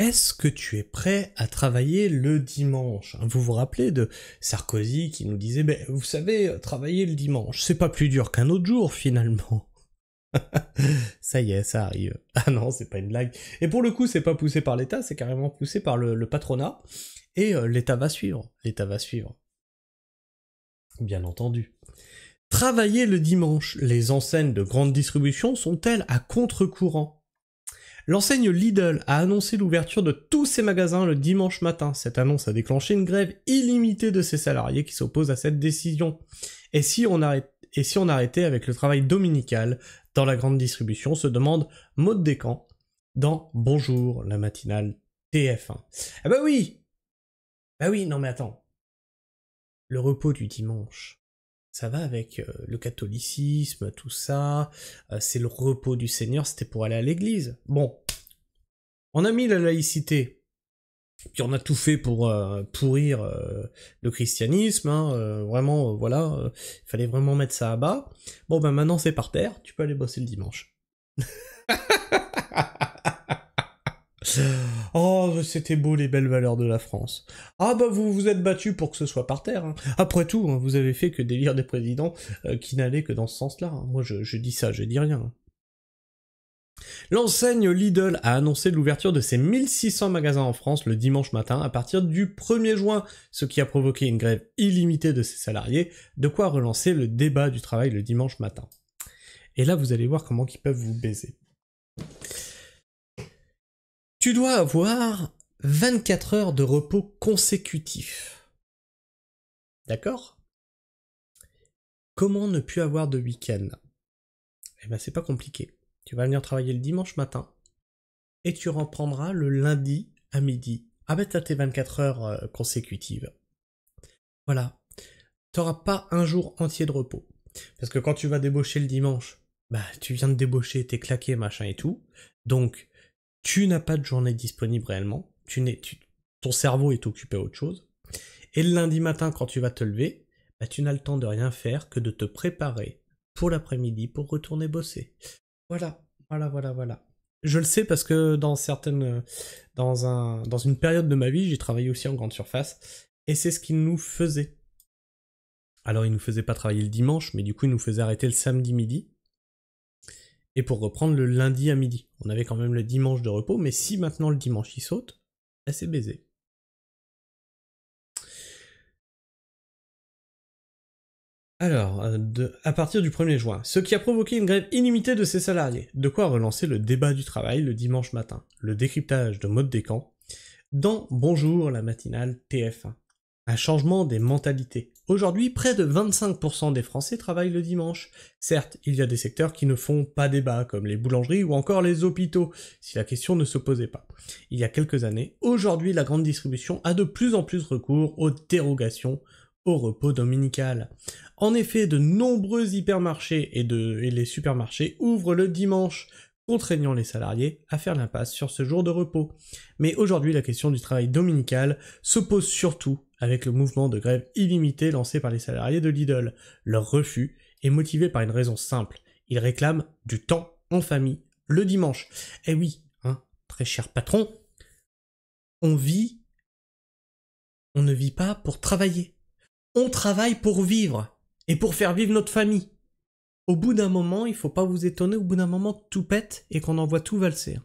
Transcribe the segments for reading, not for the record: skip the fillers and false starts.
Est-ce que tu es prêt à travailler le dimanche? Vous vous rappelez de Sarkozy qui nous disait, ben, vous savez, travailler le dimanche, c'est pas plus dur qu'un autre jour finalement. Ça y est, ça arrive. Ah non, c'est pas une blague. Et pour le coup, c'est pas poussé par l'État, c'est carrément poussé par le patronat. Et l'État va suivre. L'État va suivre. Bien entendu. Travailler le dimanche, les enseignes de grande distribution sont-elles à contre-courant? L'enseigne Lidl a annoncé l'ouverture de tous ses magasins le dimanche matin. Cette annonce a déclenché une grève illimitée de ses salariés qui s'opposent à cette décision. Et si on arrêtait avec le travail dominical dans la grande distribution, se demande Maud Descamps dans Bonjour, la matinale TF1. Ah bah oui! Bah oui, non mais attends. Le repos du dimanche, ça va avec le catholicisme, tout ça, c'est le repos du Seigneur, c'était pour aller à l'église. Bon, on a mis la laïcité, puis on a tout fait pour pourrir le christianisme, hein, vraiment, voilà, il fallait vraiment mettre ça à bas. Bon ben maintenant c'est par terre, tu peux aller bosser le dimanche. Oh, c'était beau les belles valeurs de la France. Ah bah vous vous êtes battus pour que ce soit par terre. Hein. Après tout, hein, vous avez fait que d'élire des présidents qui n'allaient que dans ce sens-là. Hein. Moi je dis ça, je dis rien. Hein. L'enseigne Lidl a annoncé l'ouverture de ses 1600 magasins en France le dimanche matin à partir du 1er juin, ce qui a provoqué une grève illimitée de ses salariés, de quoi relancer le débat du travail le dimanche matin. Et là vous allez voir comment ils peuvent vous baiser. Tu dois avoir 24 heures de repos consécutifs. D'accord? Comment ne plus avoir de week-end? Eh ben c'est pas compliqué. Tu vas venir travailler le dimanche matin et tu reprendras le lundi à midi. Ah ben t'as tes 24 heures consécutives. Voilà. T'auras pas un jour entier de repos. Parce que quand tu vas débaucher le dimanche, bah tu viens de débaucher, t'es claqué, machin et tout. Donc tu n'as pas de journée disponible réellement, ton cerveau est occupé à autre chose, et le lundi matin quand tu vas te lever, bah, tu n'as le temps de rien faire que de te préparer pour l'après-midi pour retourner bosser. Voilà. Je le sais parce que dans une période de ma vie, j'ai travaillé aussi en grande surface, et c'est ce qu'ils nous faisaient. Alors ils nous faisaient pas travailler le dimanche, mais du coup ils nous faisaient arrêter le samedi midi, et pour reprendre le lundi à midi. On avait quand même le dimanche de repos, mais si maintenant le dimanche il saute, bah c'est baisé. Alors, à partir du 1er juin, ce qui a provoqué une grève illimitée de ses salariés, de quoi relancer le débat du travail le dimanche matin, le décryptage de Maud Descamps, dans Bonjour la matinale TF1. Un changement des mentalités. Aujourd'hui, près de 25% des Français travaillent le dimanche. Certes, il y a des secteurs qui ne font pas débat, comme les boulangeries ou encore les hôpitaux, si la question ne se posait pas. Il y a quelques années, aujourd'hui la grande distribution a de plus en plus recours aux dérogations au repos dominical. En effet, de nombreux hypermarchés et les supermarchés ouvrent le dimanche, contraignant les salariés à faire l'impasse sur ce jour de repos. Mais aujourd'hui, la question du travail dominical se pose surtout avec le mouvement de grève illimité lancé par les salariés de Lidl. Leur refus est motivé par une raison simple. Ils réclament du temps en famille, le dimanche. Eh oui, hein, très cher patron, on ne vit pas pour travailler. On travaille pour vivre, et pour faire vivre notre famille. Au bout d'un moment, il faut pas vous étonner, au bout d'un moment, tout pète et qu'on envoie tout valser.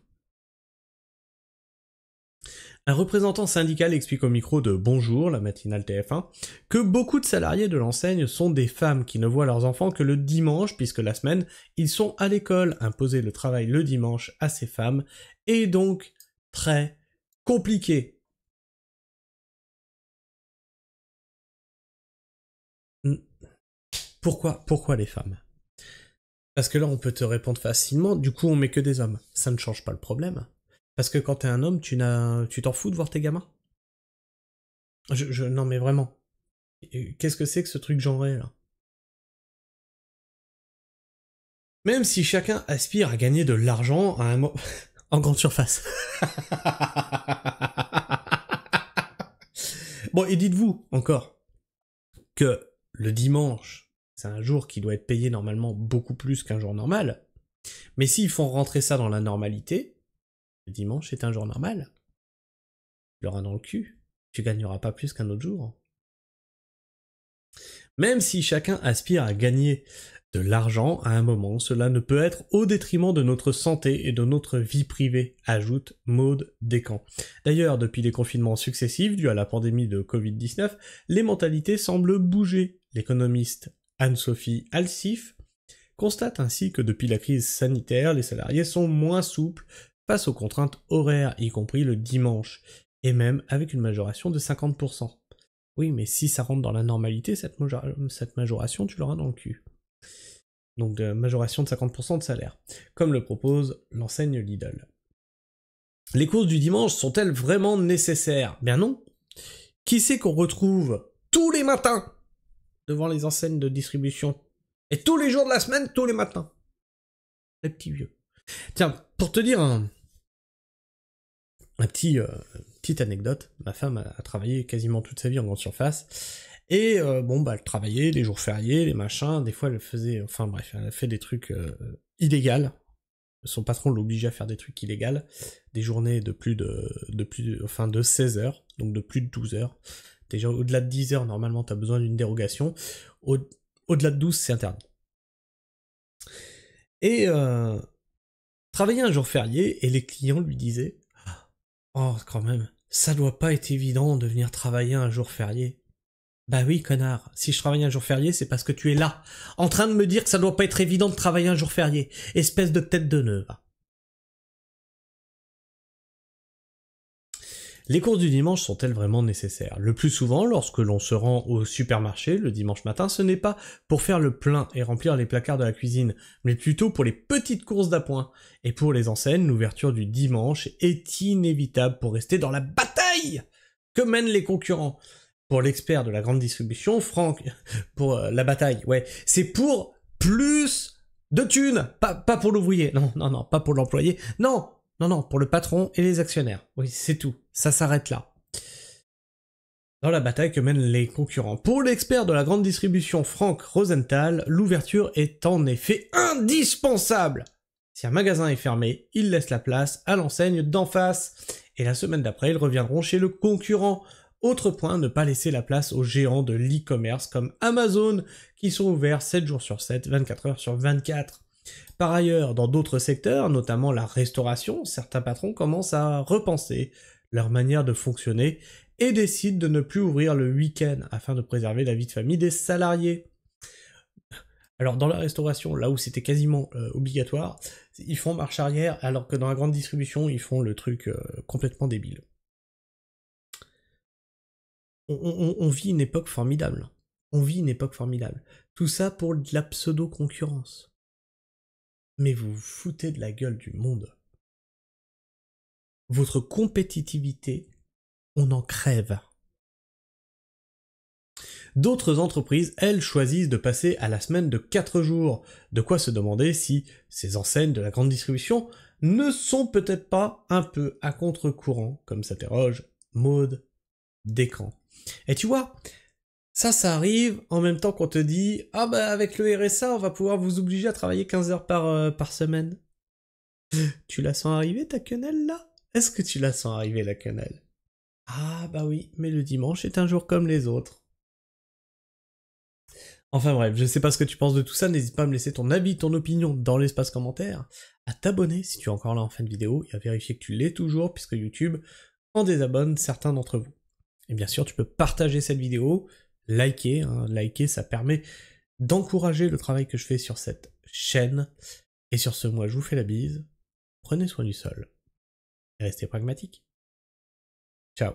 Un représentant syndical explique au micro de Bonjour, la matinale TF1, que beaucoup de salariés de l'enseigne sont des femmes qui ne voient leurs enfants que le dimanche, puisque la semaine, ils sont à l'école. Imposer le travail le dimanche à ces femmes est donc très compliqué. Pourquoi les femmes? Parce que là, on peut te répondre facilement, du coup, on met que des hommes. Ça ne change pas le problème. Parce que quand t'es un homme, tu t'en fous de voir tes gamins? Non mais vraiment. Qu'est-ce que c'est que ce truc genré, là? Même si chacun aspire à gagner de l'argent à un en grande surface. Bon, et dites-vous, encore, que le dimanche, c'est un jour qui doit être payé normalement beaucoup plus qu'un jour normal. Mais s'ils font rentrer ça dans la normalité, le dimanche est un jour normal. l'auras dans le cul. Tu gagneras pas plus qu'un autre jour. Même si chacun aspire à gagner de l'argent, à un moment, cela ne peut être au détriment de notre santé et de notre vie privée, ajoute Maude Descamps. D'ailleurs, depuis les confinements successifs dus à la pandémie de Covid-19, les mentalités semblent bouger. L'économiste Anne-Sophie Alsif constate ainsi que depuis la crise sanitaire, les salariés sont moins souples face aux contraintes horaires, y compris le dimanche, et même avec une majoration de 50%. Oui, mais si ça rentre dans la normalité, cette majoration, tu l'auras dans le cul. Donc de majoration de 50% de salaire, comme le propose l'enseigne Lidl. Les courses du dimanche sont-elles vraiment nécessaires? Bien non. Qui c'est qu'on retrouve tous les matins devant les enseignes de distribution? Et tous les jours de la semaine, tous les matins. Les petits vieux. Tiens, pour te dire petite anecdote, ma femme a travaillé quasiment toute sa vie en grande surface, et elle travaillait les jours fériés, les machins, des fois elle faisait, enfin bref, elle a fait des trucs illégaux. Son patron l'obligeait à faire des trucs illégaux, des journées de de 16 heures, donc de plus de 12 heures. Déjà au-delà de 10 heures, normalement t'as besoin d'une dérogation, au-delà de 12 c'est interdit. Et travailler un jour férié, et les clients lui disaient « Oh, quand même, ça doit pas être évident de venir travailler un jour férié. » Bah oui, connard, si je travaille un jour férié, c'est parce que tu es là, en train de me dire que ça doit pas être évident de travailler un jour férié. Espèce de tête de nœud, va. Les courses du dimanche sont-elles vraiment nécessaires? Le plus souvent, lorsque l'on se rend au supermarché le dimanche matin, ce n'est pas pour faire le plein et remplir les placards de la cuisine, mais plutôt pour les petites courses d'appoint. Et pour les enseignes, l'ouverture du dimanche est inévitable pour rester dans la bataille que mènent les concurrents. Pour l'expert de la grande distribution, Franck, pour la bataille, ouais, c'est pour plus de thunes, pas pour l'ouvrier, non, pas pour l'employé, non, pour le patron et les actionnaires. Oui, c'est tout, ça s'arrête là. Dans la bataille que mènent les concurrents. Pour l'expert de la grande distribution, Franck Rosenthal, l'ouverture est en effet indispensable. Si un magasin est fermé, il laisse la place à l'enseigne d'en face, et la semaine d'après, ils reviendront chez le concurrent. Autre point, ne pas laisser la place aux géants de l'e-commerce comme Amazon, qui sont ouverts 7 jours sur 7, 24 heures sur 24. Par ailleurs, dans d'autres secteurs, notamment la restauration, certains patrons commencent à repenser leur manière de fonctionner et décident de ne plus ouvrir le week-end afin de préserver la vie de famille des salariés. Alors dans la restauration, là où c'était quasiment obligatoire, ils font marche arrière, alors que dans la grande distribution, ils font le truc complètement débile. On vit une époque formidable. On vit une époque formidable. Tout ça pour de la pseudo-concurrence. Mais vous vous foutez de la gueule du monde. Votre compétitivité, on en crève. D'autres entreprises, elles, choisissent de passer à la semaine de 4 jours. De quoi se demander si ces enseignes de la grande distribution ne sont peut-être pas un peu à contre-courant, comme s'interroge Maude Descamps. Et tu vois, ça arrive en même temps qu'on te dit « Ah bah avec le RSA, on va pouvoir vous obliger à travailler 15 heures par semaine. » Tu la sens arriver ta quenelle là? Est-ce que tu la sens arriver la quenelle? Ah bah oui, mais le dimanche est un jour comme les autres. Enfin bref, je sais pas ce que tu penses de tout ça, n'hésite pas à me laisser ton avis, ton opinion dans l'espace commentaire, à t'abonner si tu es encore là en fin de vidéo, et à vérifier que tu l'es toujours, puisque YouTube en désabonne certains d'entre vous. Et bien sûr, tu peux partager cette vidéo, liker, liker ça permet d'encourager le travail que je fais sur cette chaîne. Et sur ce, moi je vous fais la bise, prenez soin du sol, et restez pragmatiques. Ciao.